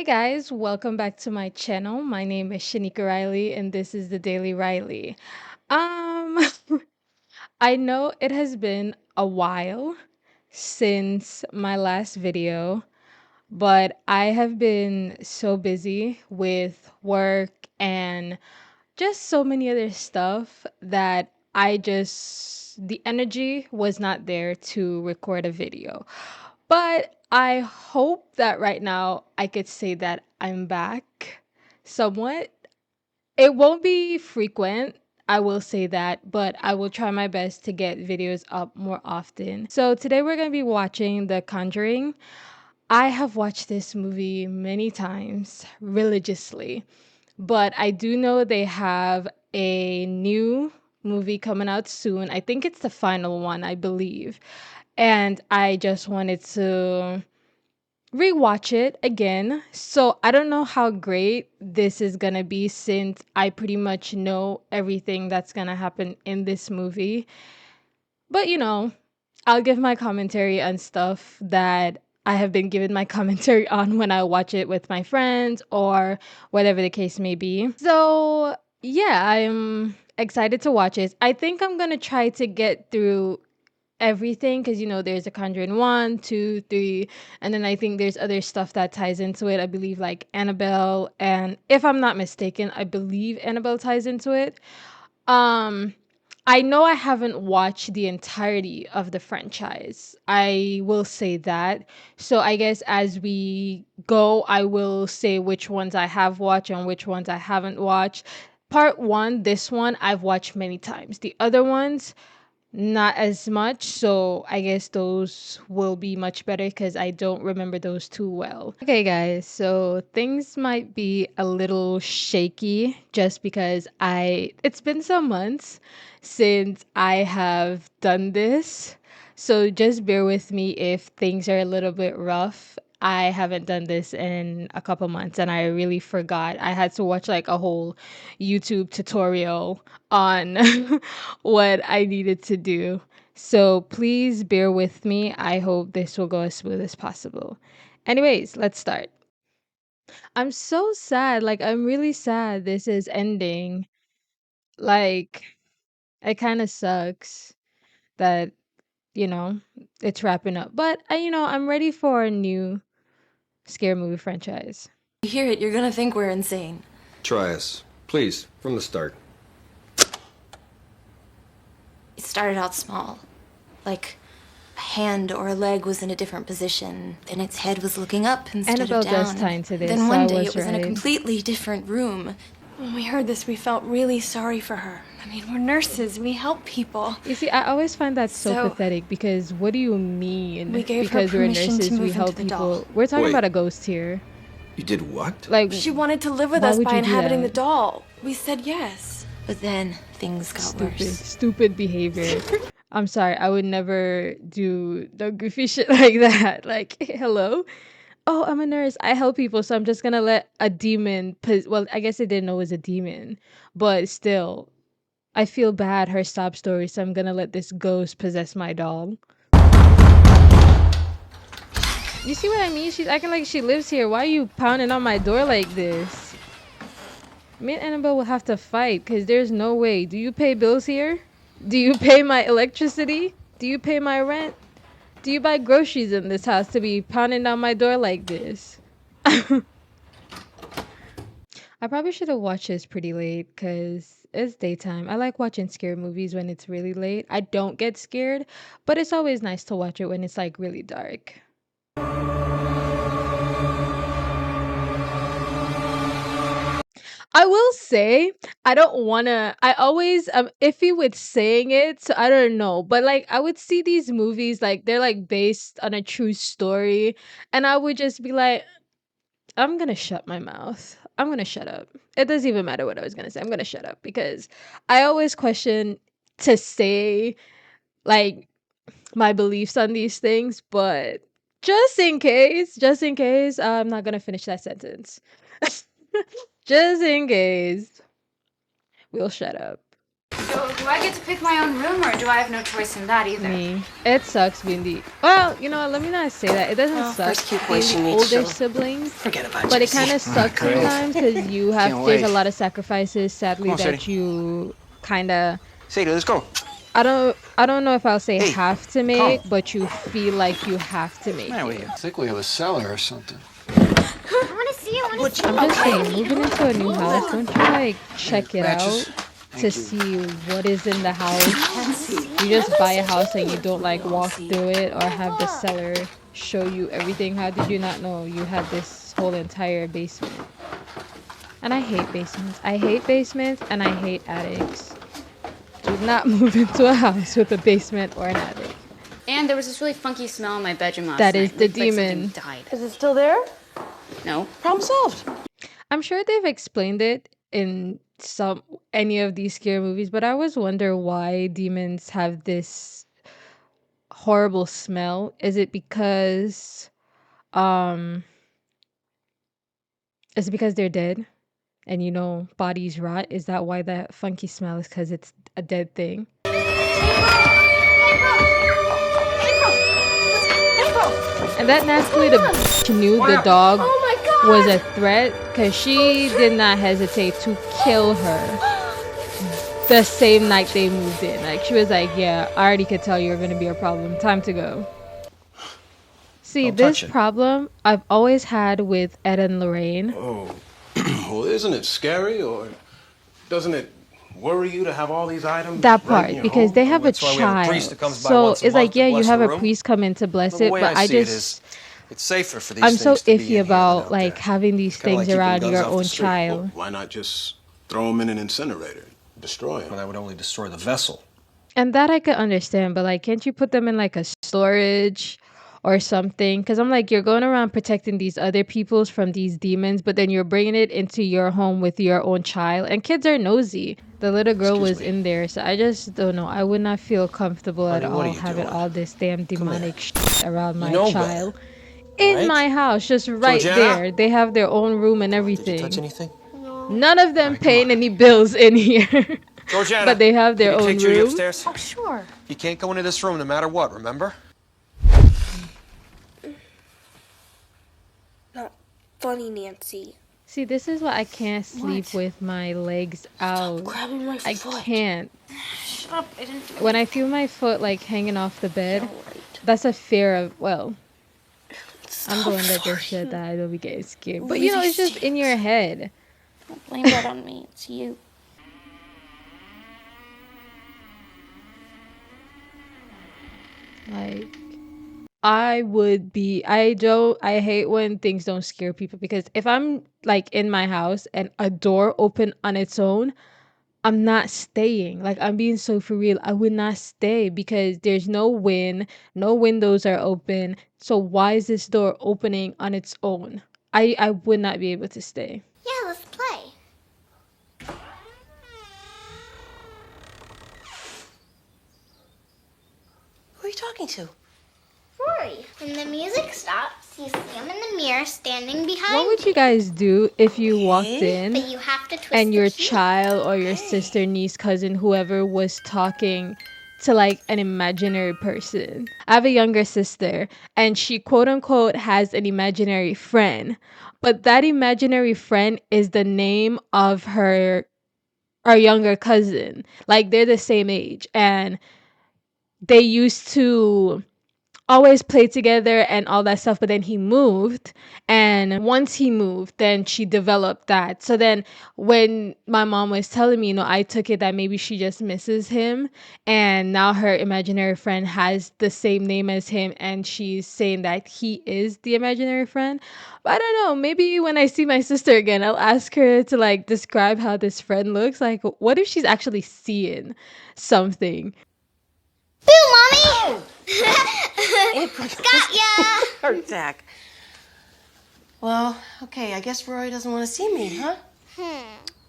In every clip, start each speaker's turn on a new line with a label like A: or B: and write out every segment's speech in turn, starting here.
A: Hey guys, welcome back to my channel. My name is Shinikariley and this is the Daily Riley. Um I know it has been a while since my last video, but I have been so busy with work and just so many other stuff that the energy was not there to record a video. But I hope that right now I could say that I'm back somewhat. It won't be frequent, I will say that, but I will try my best to get videos up more often. So today we're going to be watching The Conjuring. I have watched this movie many times religiously, but I do know they have a new movie coming out soon. I think it's the final one, I believe. And I just wanted to rewatch it again. So I don't know how great this is gonna be since I pretty much know everything that's gonna happen in this movie. But I'll give my commentary on stuff that I have been given my commentary on when I watch it with my friends or whatever the case may be. So yeah, I'm excited to watch it. I think I'm gonna try to get through everything because there's a Conjuring 1, 2, 3, and then I think there's other stuff that ties into it. I believe like Annabelle, and if I'm not mistaken, I believe Annabelle ties into it. um I know I haven't watched the entirety of the franchise, I will say that. So I guess as we go, I will say which ones I have watched and which ones I haven't watched. Part one, this one I've watched many times. The other ones not as much, so I guess those will be much better because I don't remember those too well. Okay, guys, so things might be a little shaky just because it's been some months since I have done this. So just bear with me if things are a little bit rough. I haven't done this in a couple months and I really forgot. I had to watch like a whole YouTube tutorial on what I needed to do. So please bear with me. I hope this will go as smooth as possible. Anyways, let's start. I'm so sad. Like, I'm really sad this is ending. Like, it kind of sucks that, you know, it's wrapping up. But, I'm ready for a new scare movie franchise.
B: You hear it, you're gonna think we're insane.
C: Try us. Please, from the start.
B: It started out small. Like a hand or a leg was in a different position. Then its head was looking up instead
A: Annabelle
B: of down.
A: does tie into this,
B: Then
A: so
B: one
A: I
B: day
A: was
B: it was in a
A: right.
B: completely different room.
D: When we heard this, we felt really sorry for her. I mean, we're nurses, we help people.
A: You see, I always find that so
D: So,
A: pathetic because what do you mean?
D: we gave her
A: Because we're
D: permission to
A: nurses, we
D: move
A: help
D: into the
A: people.
D: doll.
A: We're talking
C: Wait.
A: about a ghost here.
C: You did what?
A: Like,
D: She wanted to live with
A: Why
D: us
A: would
D: by
A: you do
D: inhabiting
A: that?
D: the doll. We said yes.
B: But then things got worse.
A: stupid behavior. I'm sorry, I would never do the goofy shit like that. Like, hello? Oh, I'm a nurse. I help people, so I'm just gonna let a demon. Well, I guess I didn't know it was a demon, but still, I feel bad. Her sob story, so I'm gonna let this ghost possess my doll. You see what I mean? She's acting like she lives here. Why are you pounding on my door like this? Me and Annabelle will have to fight because there's no way. Do you pay bills here? Do you pay my electricity? Do you pay my rent? Do you buy groceries in this house to be pounding on my door like this? I probably should have watched this pretty late because it's daytime. I like watching scary movies when it's really late. I don't get scared, but it's always nice to watch it when it's like really dark. I will say I don't wanna. I always iffy with saying it, so I don't know. But like I would see these movies like they're like based on a true story, and I would just be like, I'm gonna shut my mouth. I'm gonna shut up. It doesn't even matter what I was gonna say. I'm gonna shut up because I always question to say like my beliefs on these things, but just in case, I'm not gonna finish that sentence. Just in case, we'll shut up.
E: So, do I get to pick my own room, or do I have no choice in that either?
A: Me. It sucks being the well, you know what, let me not say that. It doesn't suck
F: First cute boy
A: being
F: she
A: the
F: meets,
A: older
F: she'll
A: siblings,
F: forget about
A: but it
F: Jesse.
A: kind of sucks
C: great.
A: sometimes because you have
C: Can't
A: there's a
C: wait.
A: lot of sacrifices, sadly,
C: on,
A: that
C: Sadie.
A: you kind of
C: Sadie, let's go.
A: I don't know if I'll say
C: Hey,
A: have to make, but you feel like you have to make
C: Man,
A: it.
C: I think we have a cellar or something.
E: I want to see. I want to see.
A: I'm just saying, moving into a new house, don't you like check it
C: Matches?
A: out
C: Thank
A: to
C: you.
A: see what is in the house? You just buy a house and you don't like walk through it or have the seller show you everything. How did you not know you had this whole entire basement? And I hate basements. I hate basements and I hate attics. Do not move into a house with a basement or an attic.
E: And there was this really funky smell in my bedroom last
A: That
E: night.
A: is the
E: Looked like something
A: demon.
E: died.
F: Is it still there?
E: No.
F: Problem solved.
A: I'm sure they've explained it in any of these scary movies, but I always wonder why demons have this horrible smell. Um is it because they're dead? And you know bodies rot? Is that why that funky smell is because it's a dead thing? And that nasty little bitch knew the dog was a threat because she did not hesitate to kill her the same night they moved in. Like, she was like, yeah, I already could tell you're going to be a problem. Time to go. See,
C: Don't
A: this
C: touch it.
A: problem I've always had with Ed and Lorraine.
G: Oh, well, isn't it scary, or doesn't it worry you to have all these items
A: That
G: right in
A: part,
G: your
A: because
G: home?
A: they have a
C: That's why we have a priest
A: child.
C: that comes by
A: So
C: once a
A: it's like,
C: month to
A: yeah, you
C: bless
A: have
C: the
A: a
C: room.
A: priest come in to bless
C: The
A: it,
C: way
A: but
C: I
A: I
C: see it
A: just
C: is, it's safer for these
A: I'm so
C: things to be in
A: iffy
C: here than
A: about
C: out
A: like
C: there.
A: having these
C: Kinda like
A: things
C: keeping
A: around
C: guns
A: your
C: off the
A: own
C: street.
A: child.
G: Why not just throw them in an incinerator, destroy
C: Well,
G: them?
C: that would only destroy the vessel.
A: And that I could understand, but like, can't you put them in like a storage or something? Because I'm like, you're going around protecting these other peoples from these demons, but then you're bringing it into your home with your own child. And kids are nosy. The little girl
G: Excuse
A: was
G: me.
A: in there, so I just don't know. I would not feel comfortable at
C: Honey, what are
A: all
C: you
A: having
C: doing?
A: all this damn
C: Come here.
A: demonic shit around
C: You
A: my
C: know
A: child.
C: better,
A: In
C: right?
A: my house, just right
C: Georgiana?
A: there. They have their own room and
C: Did you touch
A: everything.
C: anything?
A: None of them
C: Alright, come
A: paying
C: on.
A: any bills in here.
C: Georgiana,
A: But they have their
C: can you
A: own
C: take Judy
A: room.
C: upstairs?
D: Oh, sure.
C: You can't go into this room no matter what, remember?
H: Not funny, Nancy.
A: See, this is why I can't sleep
D: What?
A: with my legs out.
H: Grabbing my
A: I
H: foot.
A: can't.
D: Shut up. I didn't do
A: When I feel my foot like hanging off the bed,
H: Alright.
A: that's a fear of, well, I'm the
H: Stop
A: one that just
H: farting.
A: said that. I don't be getting scared. But you know,
H: Really
A: it's just in your head.
H: Don't blame that on me. It's you.
A: Like, I hate when things don't scare people because if I'm like in my house and a door open on its own, I'm not staying. Like, I'm being so for real. I would not stay because there's no wind, no windows are open. So why is this door opening on its own? I would not be able to stay.
B: Yeah, let's play.
F: Who are you talking to?
B: Rory, when the music stops, you see him in the mirror standing behind
A: What would you guys do if you walked
B: But
A: in
B: you have to twist
A: and
B: the
A: your
B: key.
A: child or your sister, niece, cousin, whoever was talking to like an imaginary person? I have a younger sister and she quote unquote has an imaginary friend, but that imaginary friend is the name of our younger cousin. Like, they're the same age and they used to always played together and all that stuff, but then he moved, and once he moved then she developed that. So then when my mom was telling me, I took it that maybe she just misses him, and now her imaginary friend has the same name as him and she's saying that he is the imaginary friend. But I don't know, maybe when I see my sister again, I'll ask her to like describe how this friend looks. Like, what if she's actually seeing something?
B: Boo, Mommy! Got ya!
F: Heart attack. Well, okay, I guess Rory doesn't want to see me, huh?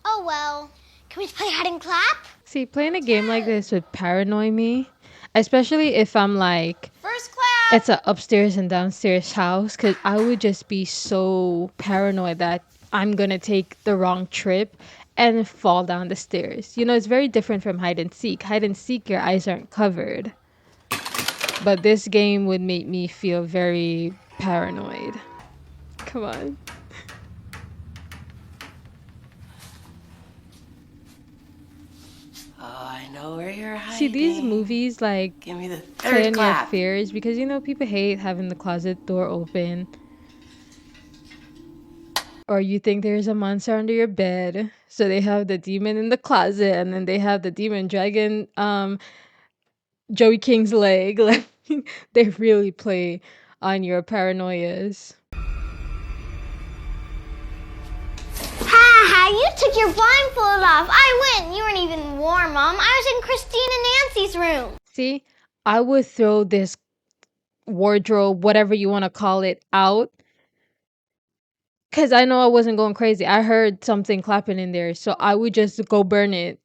B: Oh well. Can we play hide and clap?
A: See, playing a game like this would paranoid me, especially if I'm like,
B: First clap!
A: it's a upstairs and downstairs house, because I would just be so paranoid that I'm gonna take the wrong trip and fall down the stairs. You know, it's very different from hide and seek. Hide and seek, your eyes aren't covered. But this game would make me feel very paranoid. Come on.
F: Oh, I know where you're hiding.
A: See, these movies like
F: Give me the
A: play
F: third
A: on your
F: clap.
A: fears because, you know, people hate having the closet door open. Or you think there's a monster under your bed. So they have the demon in the closet and then they have the demon dragging Joey King's leg. Like they really play on your paranoias.
I: Ha ha, you took your blindfold off. I went. You weren't even warm, Mom. I was in Christine and Nancy's room.
A: See, I would throw this wardrobe, whatever you want to call it, out. Because I know I wasn't going crazy. I heard something clapping in there. So I would just go burn it.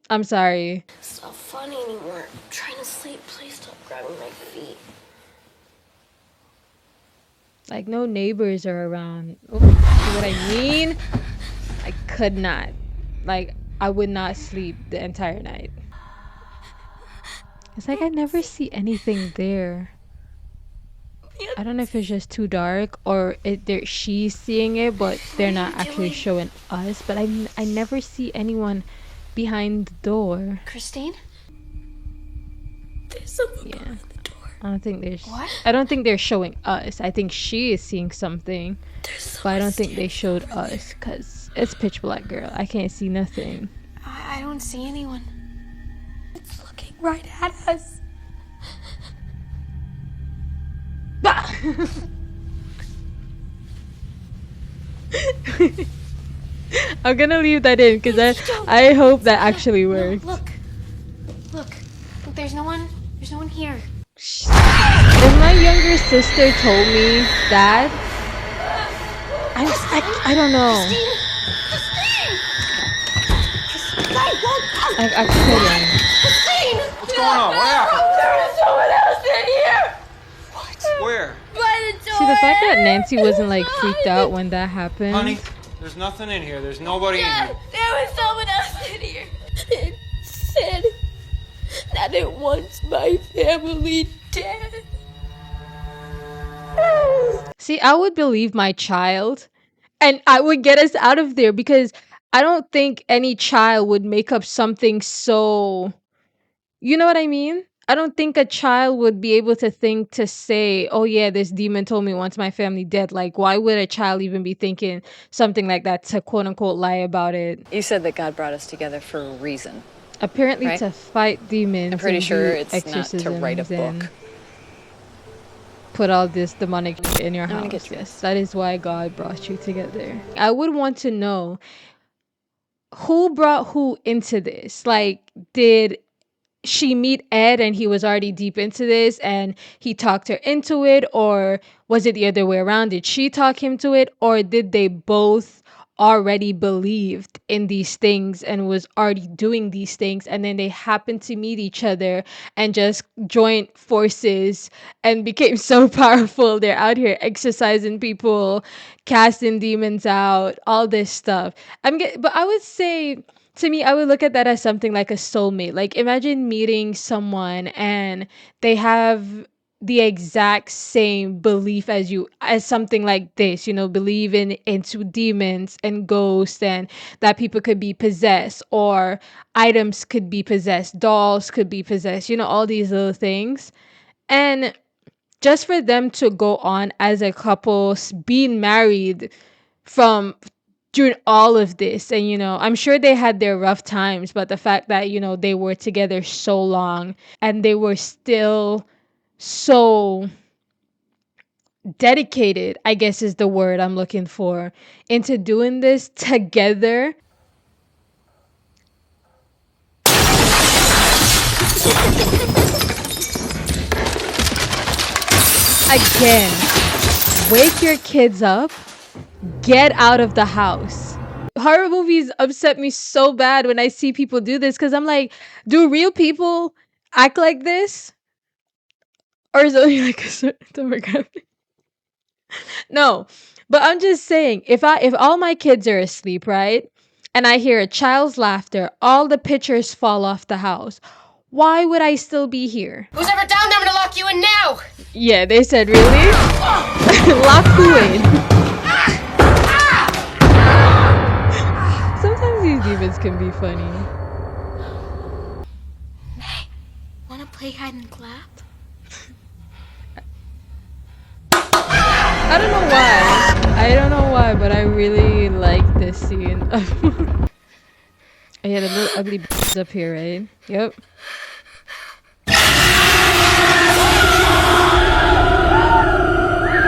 A: I'm sorry.
H: It's not funny anymore. I'm trying to sleep. Please stop grabbing my feet.
A: Like, no neighbors are around. Ooh, see what I mean? I could not. Like, I would not sleep the entire night. It's like I never see anything there. I don't know if it's just too dark or she's seeing it, but they're not actually showing us. But I never see anyone behind the door.
D: Christine?
H: There's someone
A: Yeah.
H: behind the door.
A: I don't think there's.
D: What?
A: I don't think they're showing us. I think she is seeing something,
H: There's
A: but I
H: someone
A: don't think they
H: standing
A: showed
H: over there.
A: us because it's pitch black, girl. I can't see nothing.
D: I don't see anyone.
H: It's looking right at us.
A: I'm gonna leave that in because I hope that actually works.
D: Look. Look, there's no one here.
A: If my younger sister told me that, I don't know. I couldn't.
C: What's going on? What happened?
H: There's someone else in here.
C: Where?
H: By the door.
A: See, the fact that Nancy wasn't like freaked out when that happened.
C: Honey, there's nothing in here. There's nobody in here.
H: There was someone else in here. It said that it wants my family dead.
A: See, I would believe my child and I would get us out of there because I don't think any child would make up something so. You know what I mean? I don't think a child would be able to think to say, oh yeah, this demon told me he wants my family dead. Like, why would a child even be thinking something like that to quote unquote lie about it?
J: You said that God brought us together for a reason.
A: Apparently
J: Right?
A: to fight demons.
J: I'm pretty
A: and
J: sure
A: do
J: it's not to write a
A: exorcisms and
J: book.
A: put all this demonic shit in your
J: I'm gonna
A: house.
J: get
A: Yes, that is why God brought you together. I would want to know who brought who into this. Like, did she meet Ed and he was already deep into this and he talked her into it, or was it the other way around? Did she talk him to it, or did they both already believed in these things and was already doing these things, and then they happened to meet each other and just joined forces and became so powerful they're out here exercising people, casting demons out, all this stuff. But I would say, to me, I would look at that as something like a soulmate. Like, imagine meeting someone and they have the exact same belief as you, as something like this, you know, believing into demons and ghosts, and that people could be possessed, or items could be possessed, dolls could be possessed, you know, all these little things. And just for them to go on as a couple, being married from during all of this, and you know, I'm sure they had their rough times, but the fact that, you know, they were together so long and they were still so dedicated, I guess is the word I'm looking for, into doing this together. Again, wake your kids up, get out of the house. Horror movies upset me so bad when I see people do this, because I'm like, do real people act like this? Or is it only like a certain demographic? No, but I'm just saying, if all my kids are asleep, right? and I hear a child's laughter. All the pictures fall off the house. Why would I still be here?
F: Who's ever down there? I'm gonna lock you in now!
A: Yeah, they said, really? Lock who in? Sometimes these demons can be funny.
H: Hey, wanna play hide and clap?
A: I don't know why, but I really like this scene. I had a little ugly b****s up here, right? Yep.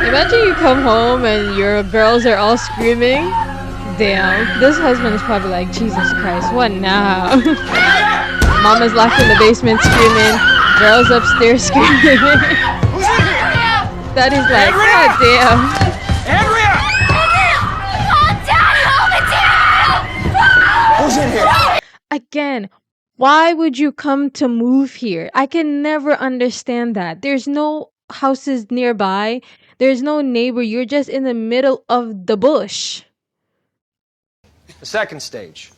A: Imagine you come home and your girls are all screaming. Damn, this husband is probably like, Jesus Christ, what now? Mama's locked in the basement screaming. Girls upstairs screaming. Daddy's like, God damn.
C: Andrea! Who's in here?
A: Again, why would you come to move here? I can never understand that. There's no houses nearby. There's no neighbor. You're just in the middle of the bush.
K: The second stage.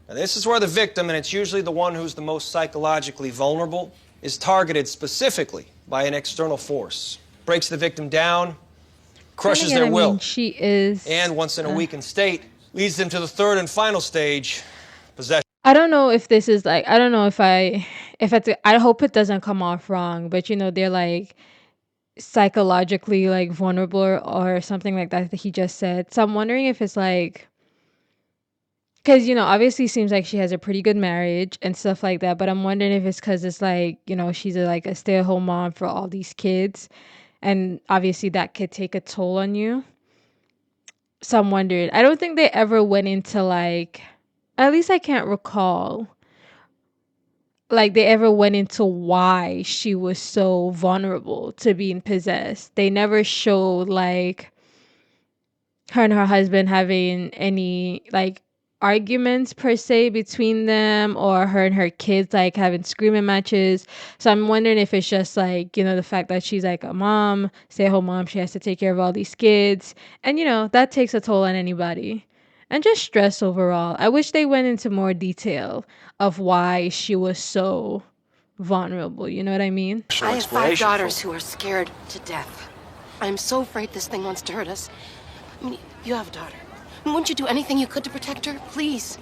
K: Now, this is where the victim, and it's usually the one who's the most psychologically vulnerable, is targeted specifically by an external force. Breaks the victim down, crushes their will.
A: I mean, she is.
K: And once in a weakened state, leads them to the third and final stage, possession.
A: I don't know if this is like, I don't know if I hope it doesn't come off wrong, but you know, they're like psychologically like vulnerable or something like that he just said. So I'm wondering if it's like, because, you know, obviously seems like she has a pretty good marriage and stuff like that. But I'm wondering if it's because it's like, you know, she's like a stay-at-home mom for all these kids. And obviously that could take a toll on you. So I'm wondering. I don't think they ever went into like, at least I can't recall, like they ever went into why she was so vulnerable to being possessed. They never showed like her and her husband having any like arguments per se between them, or her and her kids like having screaming matches. So I'm wondering if it's just like, you know, the fact that she's like a mom, stay-at-home mom, she has to take care of all these kids, and you know that takes a toll on anybody, and just stress overall. I wish they went into more detail of why she was so vulnerable, you know what I mean?
F: I have 5 daughters who are scared to death. I'm so afraid this thing wants to hurt us. I mean, you have a daughter. Wouldn't you do anything you could to protect her? Please.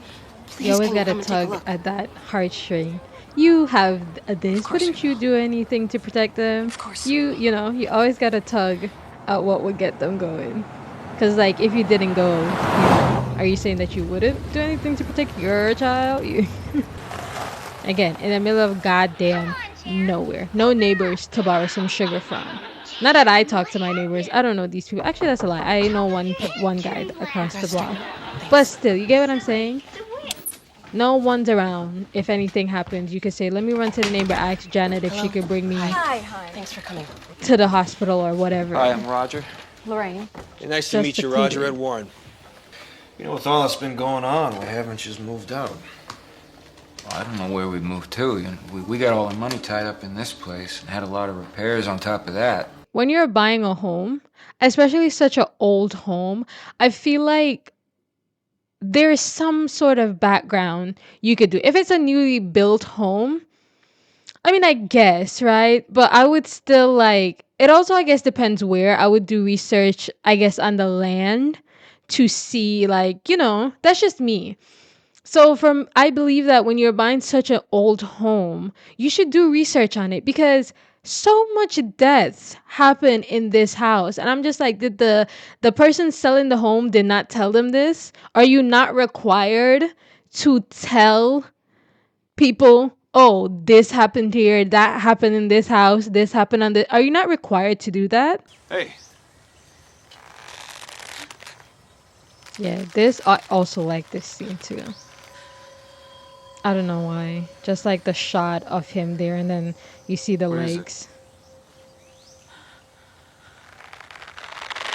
F: Please,
A: You always
F: can you
A: gotta
F: come and take a
A: tug
F: look?
A: at that heartstring. You have this. Wouldn't you do anything to protect them?
F: Of course.
A: You know, you always gotta tug at what would get them going. Cause like if you didn't go, you know, are you saying that you wouldn't do anything to protect your child? Again, in the middle of goddamn nowhere, no neighbors to borrow some sugar from. Not that I talk to my neighbors. I don't know these people. Actually, that's a lie. I know one guy across the block. But still, you get what I'm saying? No one's around. If anything happens, you could say, let me run to the neighbor, ask Janet if she could bring me
F: Hi. Thanks for coming.
A: to the hospital or whatever.
C: Hi, I'm Roger.
D: Lorraine.
K: Hey, nice
A: Just
K: to meet
A: the
K: you, Roger.
A: cleaning.
K: Ed Warren.
G: You know, with all that's been going on, we haven't just moved out.
L: Well, I don't know where we'd move to. You know, we got all the money tied up in this place and had a lot of repairs on top of that.
A: When you're buying a home, especially such an old home, I feel like there's some sort of background you could do. If it's a newly built home, I mean, I guess, right? But I would still like, it also, I guess, depends where. I would do research, I guess, on the land to see, like, you know, that's just me. So I believe that when you're buying such an old home, you should do research on it because so much deaths happen in this house. And I'm just like, did the person selling the home did not tell them this? Are you not required to tell people, oh, this happened here, that happened in this house, this happened on the, are you not required to do that?
C: Hey,
A: Yeah, I also like this scene too. I don't know why. Just like the shot of him there and then you see the
C: Where is it?
A: legs.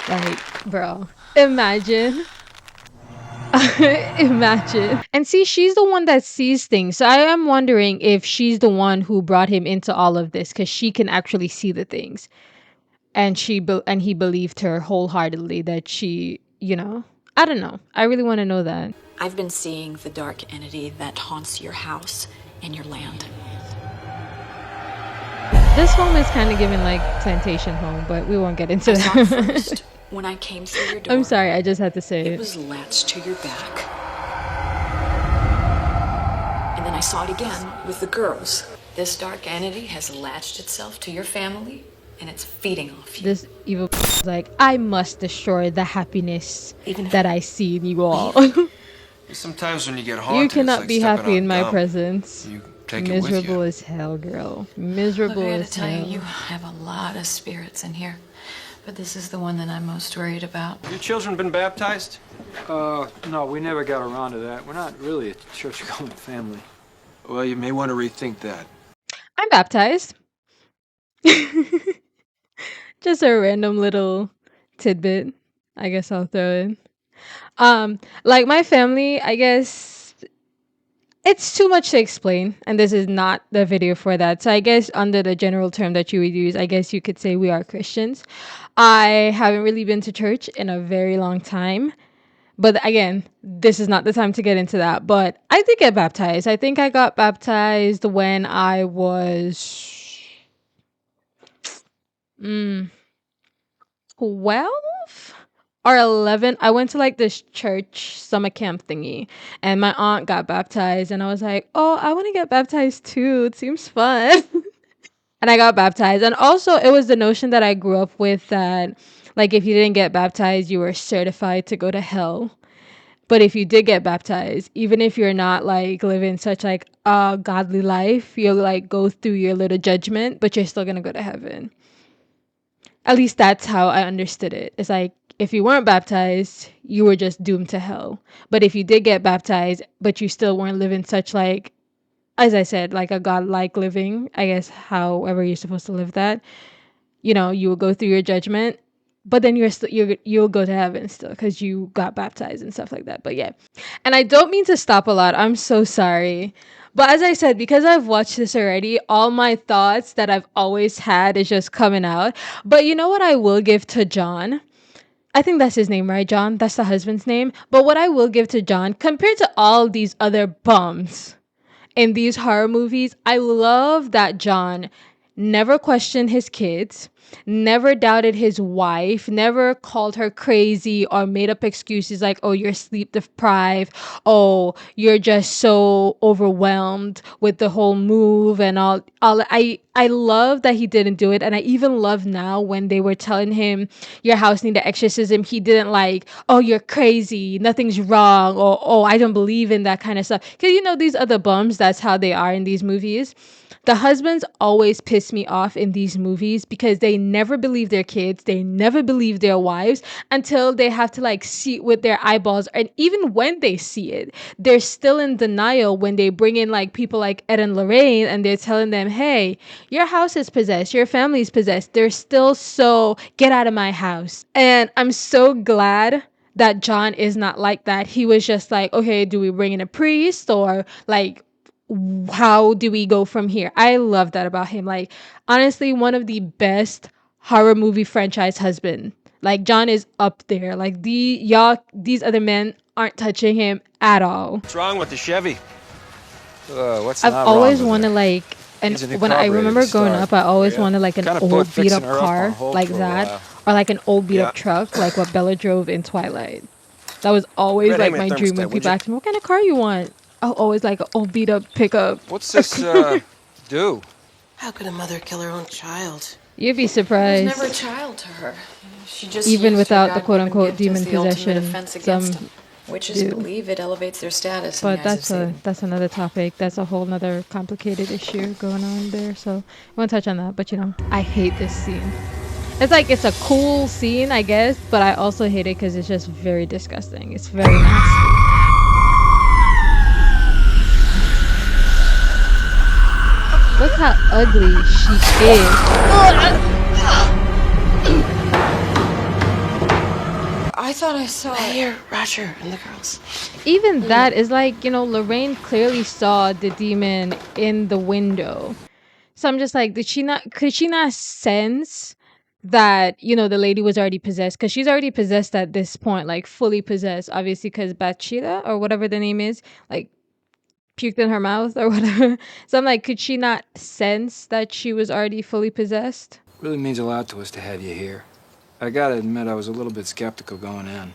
A: Like, bro, imagine. Imagine. And see, she's the one that sees things. So I am wondering if she's the one who brought him into all of this because she can actually see the things. And he believed her wholeheartedly that she, you know, I don't know. I really want to know that.
M: I've been seeing the dark entity that haunts your house and your land.
A: This home is kind of giving like plantation home, but we won't get into
M: I saw it
A: that.
M: first when I came through your door.
A: I'm sorry, I just had to say
M: It
A: it.
M: was latched to your back. And then I saw it again with the girls. This dark entity has latched itself to your family, and it's feeding off you.
A: This evil is like, I must destroy the happiness that I see in you all.
K: Sometimes when you get haunted,
A: You cannot
K: it's like
A: be
K: stepping
A: happy
K: on
A: in my
K: gum.
A: presence.
K: You take it with
A: Miserable
K: you.
A: as hell, girl. Miserable
M: Look, I gotta
A: as
M: tell
A: hell.
M: you have a lot of spirits in here, but this is the one that I'm most worried about.
K: Your children been baptized?
N: No, we never got around to that. We're not really a church-going family.
K: Well, you may want to rethink that.
A: I'm baptized. Just a random little tidbit. I guess I'll throw in. Like my family, I guess it's too much to explain, and this is not the video for that. So I guess under the general term that you would use, I guess you could say we are Christians. I haven't really been to church in a very long time. But again, this is not the time to get into that. But I did get baptized. I think I got baptized when I was 12 or 11. I went to like this church summer camp thingy, and my aunt got baptized, and I was like, oh, I want to get baptized too. It seems fun. And I got baptized. And also, it was the notion that I grew up with that, like, if you didn't get baptized, you were certified to go to hell. But if you did get baptized, even if you're not like living such like a godly life, you'll like go through your little judgment, but you're still gonna go to heaven. At least that's how I understood it. It's like if you weren't baptized, you were just doomed to hell. But if you did get baptized, but you still weren't living such like, as I said, like a godlike living, I guess however you're supposed to live that, you know, you will go through your judgment, but then you'll go to heaven still because you got baptized and stuff like that. But yeah, and I don't mean to stop a lot. I'm so sorry. But as I said, because I've watched this already, all my thoughts that I've always had is just coming out. But you know what I will give to John? I think that's his name, right? John? That's the husband's name. But what I will give to John, compared to all these other bums in these horror movies, I love that John never questioned his kids, never doubted his wife, never called her crazy or made up excuses like, oh, you're sleep deprived, oh, you're just so overwhelmed with the whole move and all. I love that he didn't do it. And I even love now when they were telling him your house need an exorcism, he didn't like, oh, you're crazy, nothing's wrong, or oh, I don't believe in that kind of stuff. Because you know, these other bums, that's how they are in these movies. The husbands always piss me off in these movies because they never believe their kids, they never believe their wives until they have to like see it with their eyeballs. And even when they see it, they're still in denial when they bring in like people like Ed and Lorraine and they're telling them, hey, your house is possessed, your family's possessed. They're still so, get out of my house. And I'm so glad that John is not like that. He was just like, okay, do we bring in a priest or like, how do we go from here? I love that about him. Like, honestly, one of the best horror movie franchise husband. Like, John is up there. Like, these other men aren't touching him at all.
K: What's wrong with the Chevy?
L: What's
A: I've
L: not
A: always
L: wrong with
A: wanted
L: it?
A: like, and
L: Needs a new
A: when I
L: carburetor
A: remember
L: to
A: growing
L: start.
A: up, I always
L: Yeah.
A: wanted like an
L: Kinda
A: old
L: put
A: beat
L: fixing
A: up
L: her up on
A: car
L: hold
A: like
L: for a
A: that,
L: while.
A: or like an old beat
L: Yeah.
A: up truck like what Bella drove in Twilight. That was always
K: Red,
A: like
K: hand me
A: my
K: the
A: dream
K: thermostat,
A: when
K: would
A: people
K: you?
A: ask me, what kind of car you want? Oh, always like an old beat up pickup.
K: What's this, do?
F: How could a mother kill her own child?
A: You'd be
M: There's
A: surprised.
M: never a child to her. She just
A: Even
M: used her
A: without the
M: God-given
A: quote-unquote
M: gift as
A: demon
M: the ultimate
A: possession,
M: offense against
A: some
M: them. Witches
A: do.
M: believe it elevates their status in
A: But
M: the eyes of
A: that's
M: Satan.
A: another topic. That's a whole nother complicated issue going on there. So I won't touch on that. But you know, I hate this scene. It's like it's a cool scene, I guess, but I also hate it because it's just very disgusting. It's very nasty. Look how ugly she is.
M: I thought I saw
F: I hear Roger and the girls.
A: Even that is like, you know, Lorraine clearly saw the demon in the window. So I'm just like, could she not sense that, you know, the lady was already possessed, because she's already possessed at this point, like fully possessed, obviously, because Bathsheba or whatever the name is, like puked in her mouth or whatever. So I'm like, could she not sense that she was already fully possessed?
N: Really means a lot to us to have you here. I gotta admit, I was a little bit skeptical going in.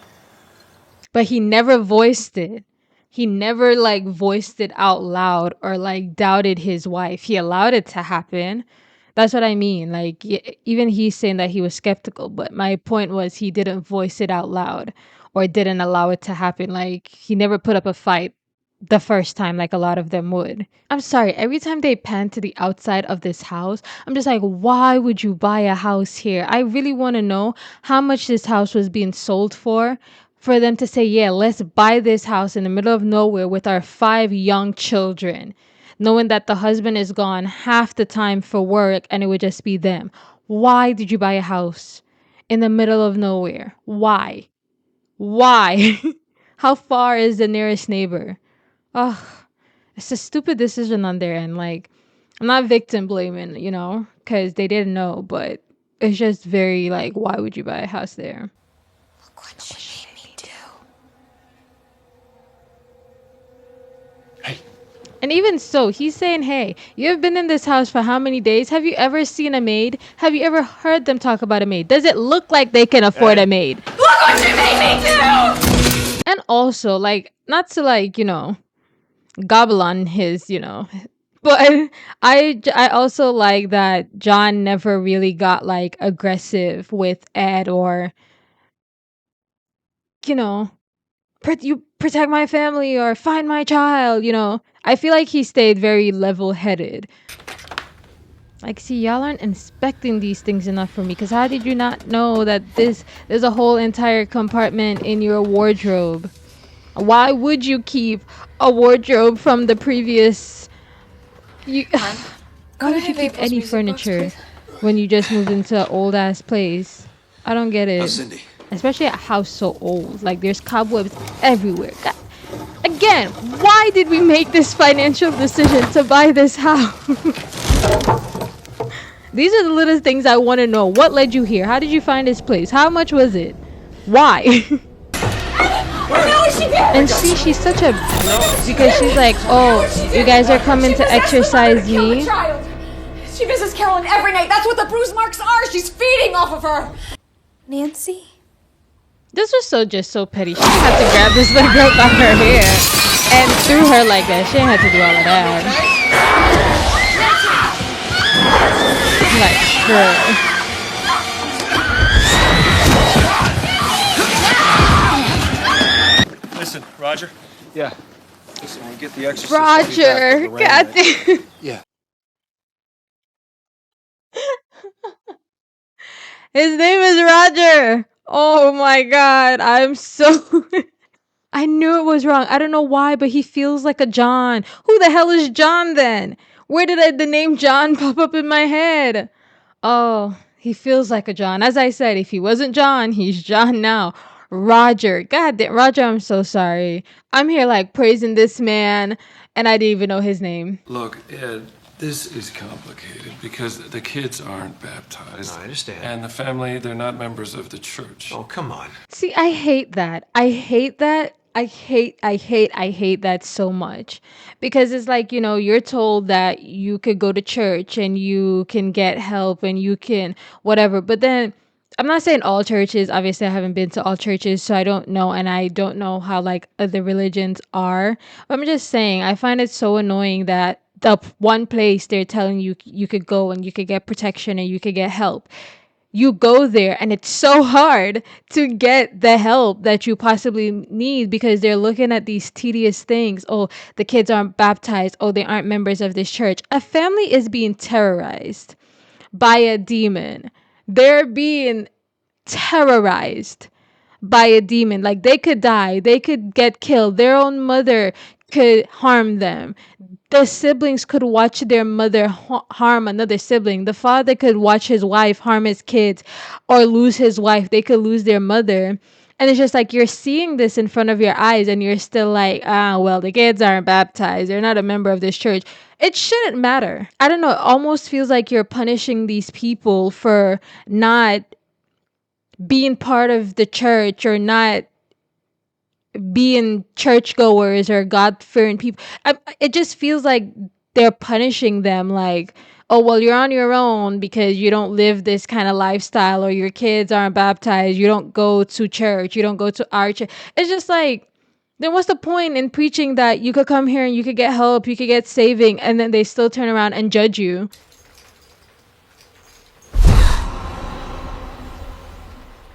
A: But he never voiced it. He never like voiced it out loud or like doubted his wife. He allowed it to happen. That's what I mean. Like even he's saying that he was skeptical, but my point was he didn't voice it out loud or didn't allow it to happen. Like he never put up a fight the first time like a lot of them would. I'm sorry, every time they pan to the outside of this house, I'm just like, why would you buy a house here? I really want to know how much this house was being sold for them to say, yeah, let's buy this house in the middle of nowhere with our 5 young children, knowing that the husband is gone half the time for work and it would just be them. Why did you buy a house in the middle of nowhere? Why? Why? How far is the nearest neighbor? Ugh, it's a stupid decision on their end. Like, I'm not victim blaming, you know, because they didn't know, but it's just very like, why would you buy a house there?
B: Look what she made me do.
A: And even so, he's saying, hey, you have been in this house for how many days? Have you ever seen a maid? Have you ever heard them talk about a maid? Does it look like they can afford a maid?
B: Look what she made me do!
A: And also, like, not to like, you know, gobble on his, you know, but I also like that John never really got like aggressive with Ed or, you know, you protect my family or find my child, you know. I feel like he stayed very level-headed. Like, see, y'all aren't inspecting these things enough for me, because how did you not know that there's a whole entire compartment in your wardrobe? Why would you keep a wardrobe from the previous... Why would you keep any furniture when you just moved into an old-ass place? I don't get it.
G: Cindy?
A: Especially a house so old. Like, there's cobwebs everywhere. God. Again, why did we make this financial decision to buy this house? These are the little things I want to know. What led you here? How did you find this place? How much was it? Why? And see, she's such a... Because she's like, oh, you guys are coming to exercise me?
M: She visits Carolyn every night. That's what the bruise marks are. She's feeding off of her.
B: Nancy?
A: This was just so petty. She had to grab this little girl by her hair and threw her like that. She didn't have to do all of that.
K: Like, listen, Roger. Yeah. Listen, we get the exorcist.
A: Roger, goddamn.
G: Yeah.
A: His name is Roger. Oh my god, I'm so... I knew it was wrong. I don't know why, but he feels like a John. Who the hell is John then? Where did the name John pop up in my head? Oh, he feels like a John. As I said, if he wasn't John, he's John now. Roger. God damn, Roger, I'm so sorry. I'm here like praising this man, and I didn't even know his name.
O: Look, Ed, this is complicated because the kids aren't baptized.
G: No, I understand.
O: And the family, they're not members of the church.
G: Oh, come on.
A: See, I hate that. I hate that. I hate that so much, because it's like, you know, you're told that you could go to church and you can get help and you can whatever. But then I'm not saying all churches. Obviously, I haven't been to all churches, so I don't know. And I don't know how like other religions are. But I'm just saying, I find it so annoying that the one place they're telling you you could go and you could get protection and you could get help, you go there and it's so hard to get the help that you possibly need, because they're looking at these tedious things. Oh, the kids aren't baptized. Oh, they aren't members of this church. A family is being terrorized by a demon. They're being terrorized by a demon. Like, they could die. They could get killed. Their own mother could harm them. The siblings could watch their mother harm another sibling. The father could watch his wife harm his kids or lose his wife. They could lose their mother. And it's just like you're seeing this in front of your eyes and you're still like, ah, well, the kids aren't baptized. They're not a member of this church. It shouldn't matter. I don't know. It almost feels like you're punishing these people for not being part of the church or not being churchgoers or God-fearing people. It just feels like they're punishing them like, oh, well, you're on your own because you don't live this kind of lifestyle, or your kids aren't baptized, you don't go to church, you don't go to our church. It's just like, then what's the point in preaching that you could come here and you could get help, you could get saving, and then they still turn around and judge you?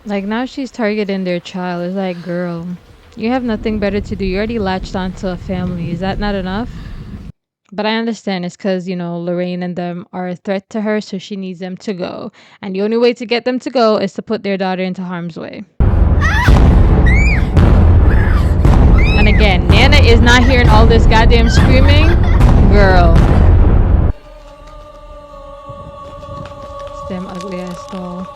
A: Like, now she's targeting their child. It's like, girl, you have nothing better to do. You already latched onto a family. Is that not enough? But I understand it's because, you know, Lorraine and them are a threat to her, so she needs them to go. And the only way to get them to go is to put their daughter into harm's way. And again, Nana is not hearing all this goddamn screaming. Girl. It's them ugly ass doll.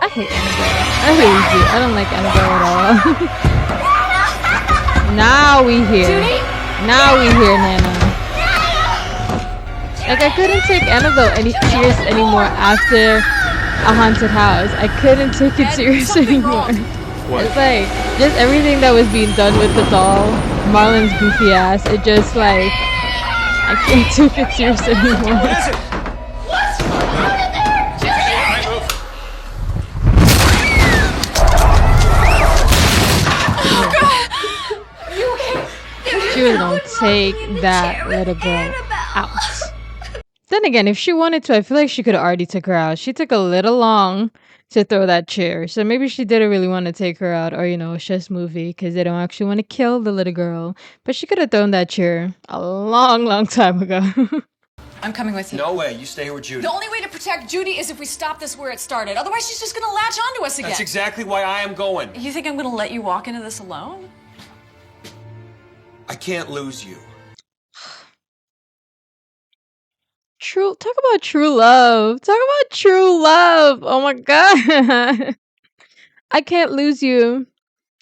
A: I hate Annabelle. I hate you. I don't like Annabelle at all. Now we hear. Now we hear Nana. Like, I couldn't take Annabelle serious anymore after a haunted house. I couldn't take it serious anymore. It's like, just everything that was being done with the doll, Marlon's goofy ass, it just like, I can't take it serious anymore.
C: What is it?
A: She was gonna take that little girl out. Then again, if she wanted to, I feel like she could have already took her out. She took a little long to throw that chair. So maybe she didn't really want to take her out, or, you know, it's just movie because they don't actually want to kill the little girl. But she could have thrown that chair a long, long time ago.
M: I'm coming with you.
K: No way. You stay here with Judy.
M: The only way to protect Judy is if we stop this where it started. Otherwise, she's just gonna latch onto us again.
K: That's exactly why I am going.
M: You think I'm gonna let you walk into this alone?
K: I can't lose you.
A: Talk about true love. Talk about true love. Oh my God. I can't lose you.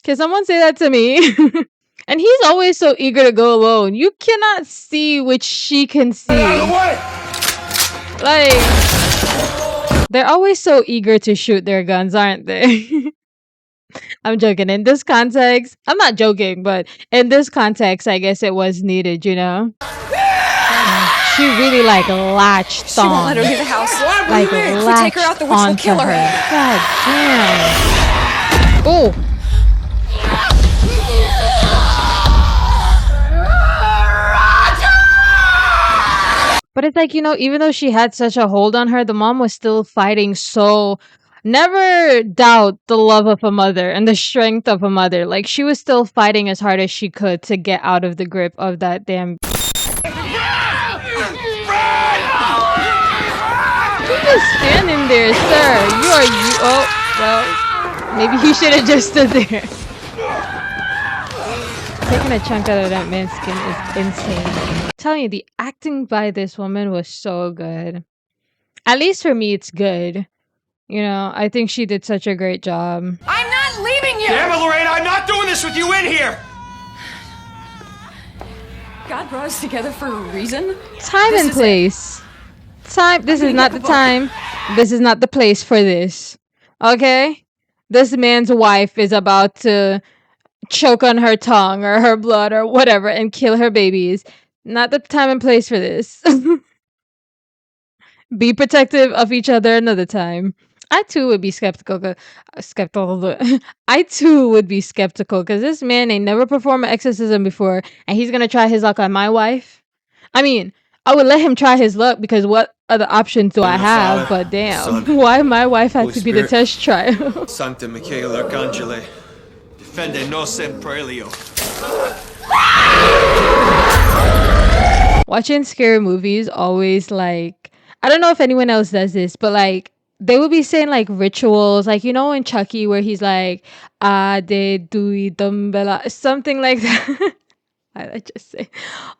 A: Can someone say that to me? And he's always so eager to go alone. You cannot see what she can see. Like, they're always so eager to shoot their guns, aren't they? I'm joking. In this context, I'm not joking, but in this context, I guess it was needed, you know? She really, like, latched on.
M: She won't let her leave the house.
A: Like,
M: if we
A: latched
M: take her out, the witch will kill her.
A: God damn. Oh. But it's like, you know, even though she had such a hold on her, the mom was still fighting. So never doubt the love of a mother and the strength of a mother. Like, she was still fighting as hard as she could to get out of the grip of that damn. You're just standing there, sir. Oh, well, maybe he should have just stood there. Taking a chunk out of that man's skin is insane. I'm telling you, the acting by this woman was so good. At least for me, it's good. You know, I think she did such a great job.
M: I'm not leaving you!
K: Damn it, Lorraine, I'm not doing this with you in here!
M: God brought us together for a reason.
A: Time and place. This is not the time. This is not the place for this. Okay? This man's wife is about to choke on her tongue or her blood or whatever and kill her babies. Not the time and place for this. Be protective of each other another time. I too would be skeptical. I too would be skeptical because this man ain't never performed an exorcism before, and he's gonna try his luck on my wife. I mean, I would let him try his luck because what other options do I have? But damn, why my wife had to be the test trial?
K: Santa Michaela Arcangele, defende nos sempre elio.
A: Watching scary movies always, like, I don't know if anyone else does this, but like they would be saying like rituals, like, you know, in Chucky where he's like, "Ah de dui dumbela," something like that. I just say,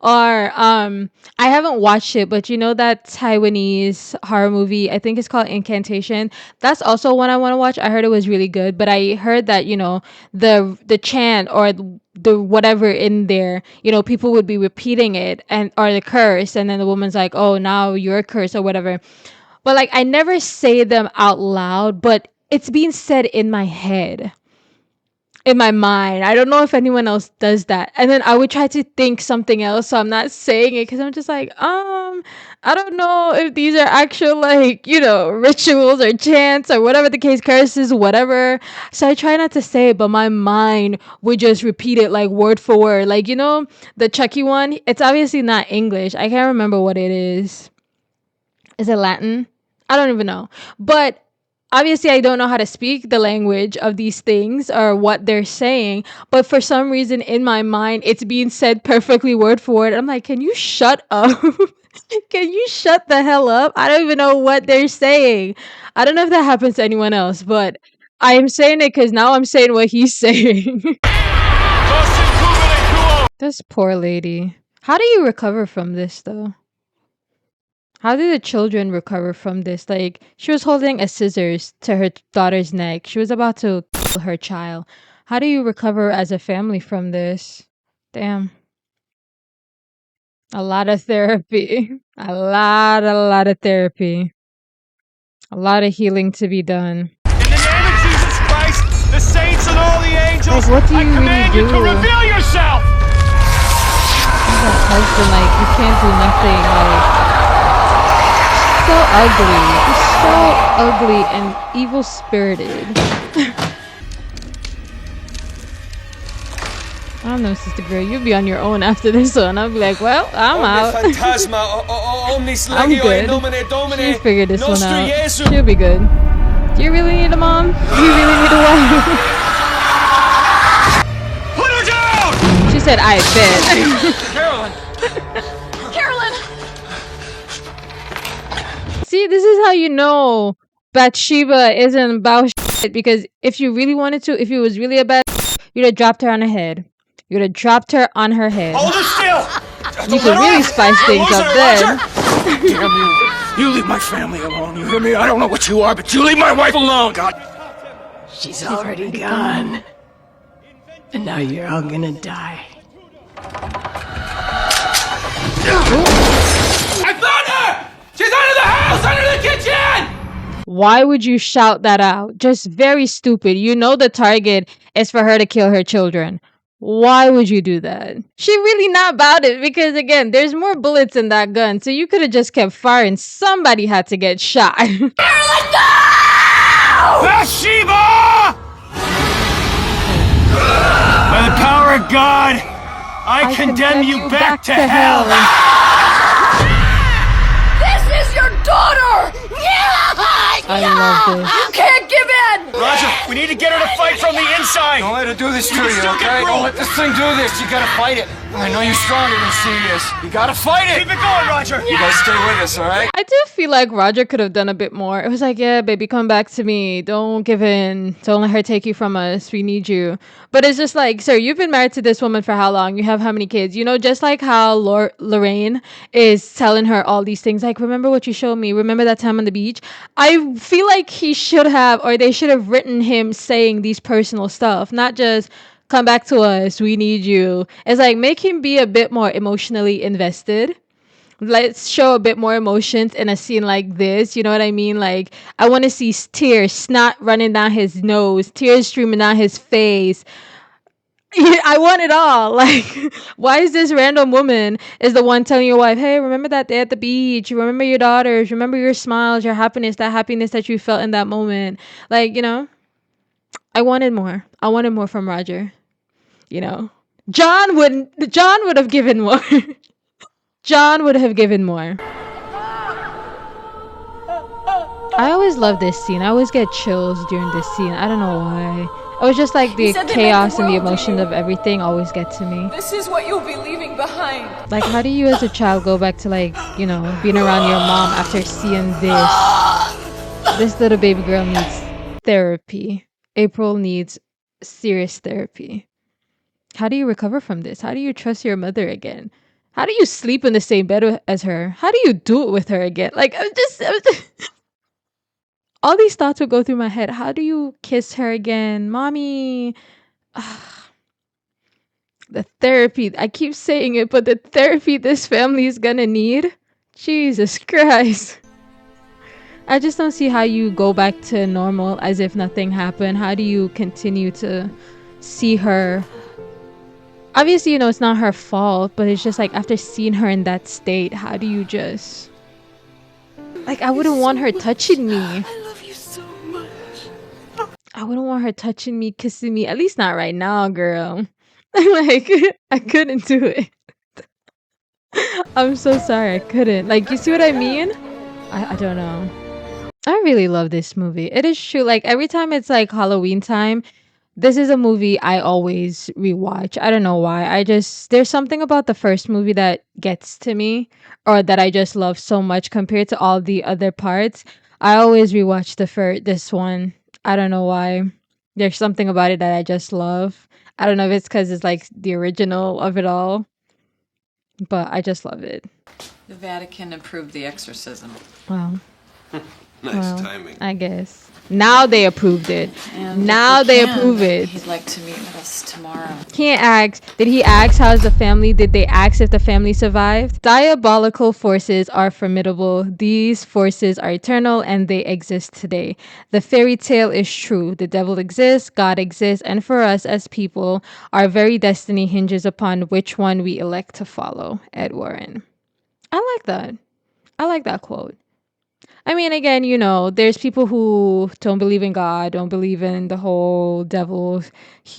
A: or I haven't watched it, but you know that Taiwanese horror movie, I think it's called Incantation. That's also one I want to watch. I heard it was really good, but I heard that, you know, the chant or the whatever in there, you know, people would be repeating it, and or the curse, and then the woman's like, oh, now you're cursed or whatever. But like I never say them out loud, but it's being said in my head, in my mind. I don't know if anyone else does that. And then I would try to think something else, so I'm not saying it because I'm just like, I don't know if these are actual, like, you know, rituals or chants or whatever the case, curses, whatever. So I try not to say it, but my mind would just repeat it like word for word. Like, you know, the Chucky one, it's obviously not English. I can't remember what it is. Is it Latin? I don't even know. But obviously I don't know how to speak the language of these things or what they're saying, but for some reason in my mind it's being said perfectly word for word. I'm like, can you shut up? Can you shut the hell up? I don't even know what they're saying. I don't know if that happens to anyone else, but I am saying it because now I'm saying what he's saying. This poor lady. How do you recover from this though? How did the children recover from this? Like, she was holding a scissors to her daughter's neck. She was about to kill her child. How do you recover as a family from this? Damn. A lot of therapy. A lot of therapy. A lot of healing to be done.
P: Jesus Christ, the saints and all the angels,
A: Like, what do you
P: I command
A: really
P: you
A: do?
P: to reveal yourself!
A: That husband, like, you can't do nothing. Like, so ugly. Just so ugly and evil-spirited. I don't know, sister girl. You'll be on your own after this one. I'll be like, well, I'm out. I'm good. She'll figure this one out. She'll be good. Do you really need a mom? Do you really need a wife?
P: Put her down!
A: She said, I bet.
P: Carolyn!
A: See, this is how you know Bathsheba isn't about shit, because if you really wanted to, if it was really a bad, you'd have dropped her on her head. You'd have dropped her on her head.
P: Hold her still!
A: You could really spice things up then.
P: Damn you! You leave my family alone, you hear me? I don't know what you are, but you leave my wife alone, God!
Q: She's already gone. And now you're all gonna die.
P: I found her! She's under the house, under the kitchen!
A: Why would you shout that out? Just very stupid. You know the target is for her to kill her children. Why would you do that? She really not about it because, again, there's more bullets in that gun. So you could have just kept firing. Somebody had to get shot.
P: Bathsheba! By the power of God, I condemn you back to hell!
H: This is your daughter!
A: I love this.
H: You can't give in!
P: Roger, we need to get her to fight from the inside! Don't let her do this to you, okay? Don't let this thing do this. You gotta fight it. I know you're stronger than she is. You gotta fight it! Keep it going, Roger! You guys stay with us, alright?
A: I do feel like Roger could have done a bit more. It was like, yeah, baby, come back to me. Don't give in. Don't let her take you from us. We need you. But it's just like, sir, you've been married to this woman for how long? You have how many kids? You know, just like how Lorraine is telling her all these things. Like, remember what you showed me? Remember that time on the beach? I feel like he should have, or they should have written him saying these personal stuff. Not just, come back to us. We need you. It's like, make him be a bit more emotionally invested. Let's show a bit more emotions in a scene like this. You know what I mean? Like, I want to see tears, snot running down his nose, tears streaming down his face. I want it all. Like, why is this random woman is the one telling your wife, hey, remember that day at the beach? You remember your daughters? Remember your smiles, your happiness, that happiness that you felt in that moment? Like, you know, I wanted more. I wanted more from Roger. You know, John would have given more. John would have given more. I always love this scene. I always get chills during this scene. I don't know why. It was just like the chaos and the emotion of everything always get to me.
M: This is what you'll be leaving behind.
A: Like, how do you as a child go back to, like, you know, being around your mom after seeing this? This little baby girl needs therapy. April needs serious therapy. How do you recover from this? How do you trust your mother again? How do you sleep in the same bed as her? How do you do it with her again? Like, I'm just all these thoughts would go through my head. How do you kiss her again? Mommy. The therapy. I keep saying it, but the therapy this family is gonna need. Jesus Christ. I just don't see how you go back to normal as if nothing happened. How do you continue to see her? Obviously, you know, it's not her fault, but it's just like after seeing her in that state, how do you just... Like, I wouldn't want her touching me.
H: I love you so much.
A: I wouldn't want her touching me, kissing me. At least not right now, girl. Like, I couldn't do it. I'm so sorry, I couldn't. Like, you see what I mean? I don't know. I really love this movie. It is true. Like, every time it's like Halloween time, this is a movie I always rewatch. I don't know why. There's something about the first movie that gets to me, or that I just love so much compared to all the other parts. I always rewatch this one. I don't know why. There's something about it that I just love. I don't know if it's because it's like the original of it all, but I just love it.
J: The Vatican approved the exorcism.
A: Wow.
G: Nice timing.
A: I guess. Now they approved it.
J: And
A: Now
J: if we
A: they
J: can,
A: approve it.
J: He'd like to meet with us tomorrow.
A: Did he ask how's the family? Did they ask if the family survived? Diabolical forces are formidable. These forces are eternal and they exist today. The fairy tale is true. The devil exists, God exists, and for us as people, our very destiny hinges upon which one we elect to follow. Ed Warren. I like that. I like that quote. I mean, again, you know, there's people who don't believe in God, don't believe in the whole devil,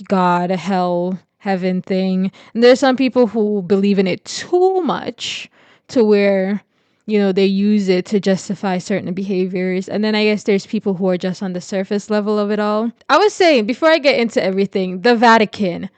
A: God, hell, heaven thing. And there's some people who believe in it too much to where, you know, they use it to justify certain behaviors. And then I guess there's people who are just on the surface level of it all. I was saying, before I get into everything, the Vatican,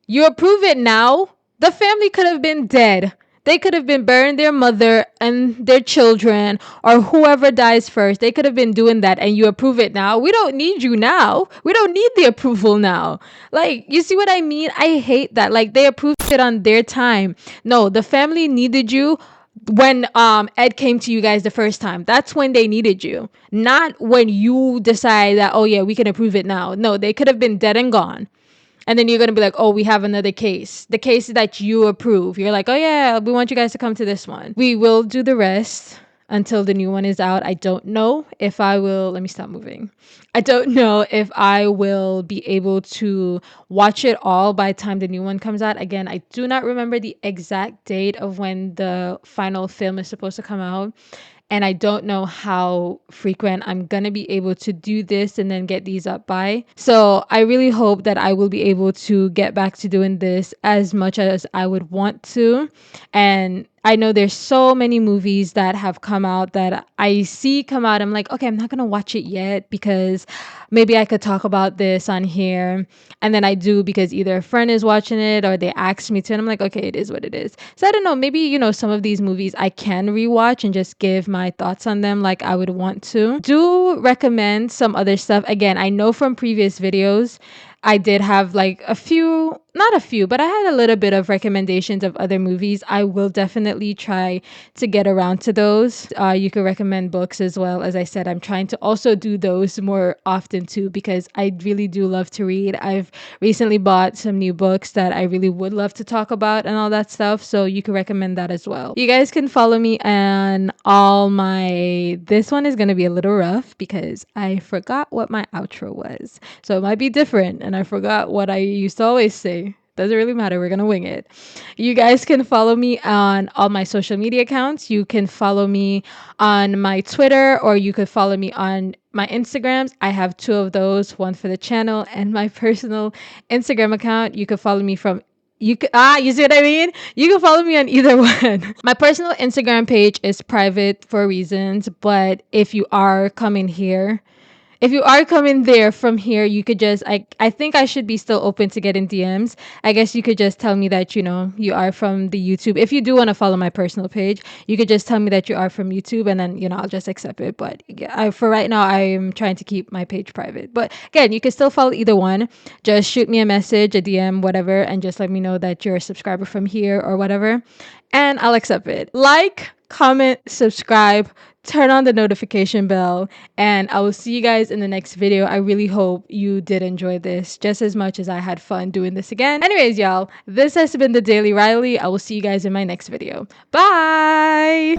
A: you approve it now? The family could have been dead. They could have been burying their mother and their children, or whoever dies first. They could have been doing that, and you approve it now. We don't need you now. We don't need the approval now. Like, you see what I mean? I hate that. Like, they approved it on their time. No, the family needed you when Ed came to you guys the first time. That's when they needed you. Not when you decide that, oh yeah, we can approve it now. No, they could have been dead and gone. And then you're going to be like, oh, we have another case. The case that you approve. You're like, oh, yeah, we want you guys to come to this one. We will do the rest until the new one is out. I don't know if I will. Let me stop moving. I don't know if I will be able to watch it all by the time the new one comes out. Again, I do not remember the exact date of when the final film is supposed to come out. And I don't know how frequent I'm going to be able to do this and then get these up by. So I really hope that I will be able to get back to doing this as much as I would want to. And I know there's so many movies that have come out that I see come out. I'm like, okay, I'm not going to watch it yet because maybe I could talk about this on here. And then I do because either a friend is watching it or they asked me to. And I'm like, okay, it is what it is. So I don't know, maybe, you know, some of these movies I can rewatch and just give my thoughts on them like I would want to. Do recommend some other stuff. Again, I know from previous videos, I did have like not a few, but I had a little bit of recommendations of other movies. I will definitely try to get around to those. You could recommend books as well. As I said, I'm trying to also do those more often too, because I really do love to read. I've recently bought some new books that I really would love to talk about and all that stuff. So you can recommend that as well. You guys can follow me on all my, this one is going to be a little rough because I forgot what my outro was. So it might be different. And I forgot what I used to always say. Doesn't really matter. We're going to wing it. You guys can follow me on all my social media accounts. You can follow me on my Twitter, or you could follow me on my Instagrams. I have 2 of those, one for the channel and my personal Instagram account. You could follow me from you see what I mean? You can follow me on either one. My personal Instagram page is private for reasons, but if you are coming here, if you are coming there from here, you could just I think I should be still open to getting DMs. I guess you could just tell me that, you know, you are from the YouTube. If you do want to follow my personal page, you could just tell me that you are from YouTube, and then, you know, I'll just accept it. But for right now, I am trying to keep my page private. But again, you can still follow either one. Just shoot me a message, a DM, whatever, and just let me know that you're a subscriber from here or whatever, and I'll accept it. Like, comment, subscribe, turn on the notification bell, and I will see you guys in the next video. I really hope you did enjoy this just as much as I had fun doing this again. Anyways, y'all, this has been the Daily Riley. I will see you guys in my next video. Bye!